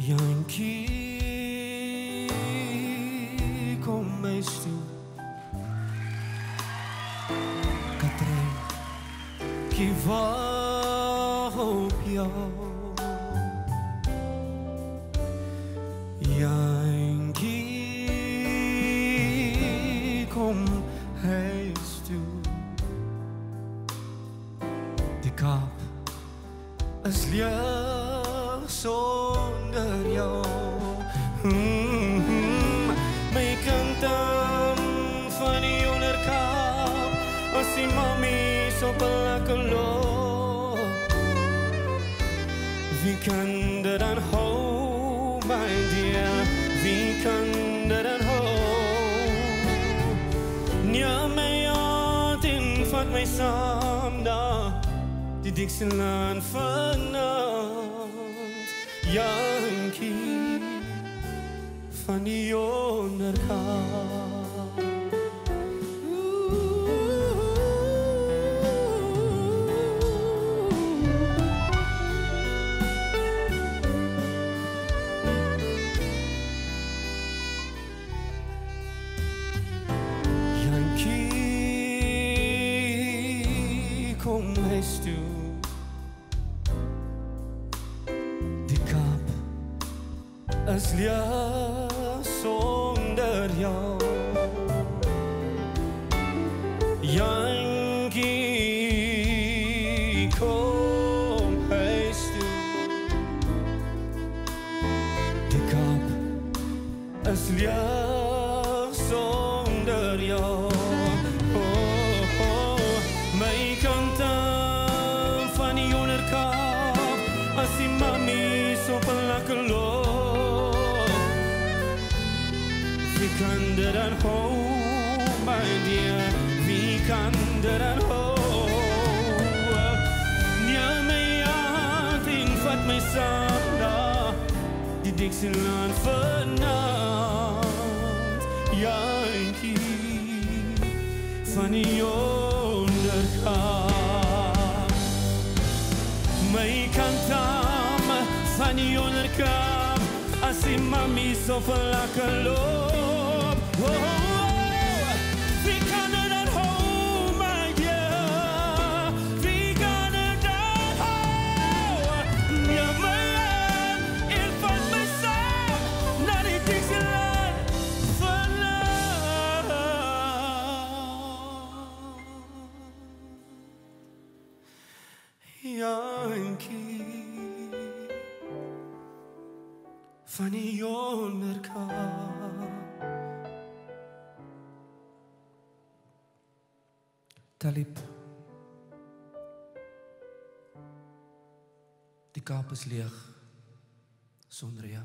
Jantjie, kom huis toe. Katrijn, ik wag op jou. Jantjie, kom huis toe. Die Kaap is leeg sonder jou. My kantam van die onderkaap, as die mammies op 'n lekker loop. Wie kan dit dan hou, my dear? Wie kan dit dan hou? Neem my hand en vat my saam na die Dixieland vanaand. Jantjie van die onderkaap. Jantjie, kom huis toe. Die Kaap is leeg sonder jou. Jantjie, kom huis toe. Die Kaap is leeg sonder jou. My kantam van die onderkaap, as die mammies op 'n lekker loop. Wie kan dit dan hou, my dear? Wie kan dit dan hou? Neem my hand en vat my saam na die Dixieland vanaand. Jantjie van die onderkaap. My kantam van die onderkaap, as die mammies op 'n lekker loop. Wie kan dit dan hou, my dear? Wie kan dit dan hou? Neem my hand en vat my saam na die Dixieland vanaand. Jantjie van die onderkaap. Talib, die Kaap is leeg sonder jou.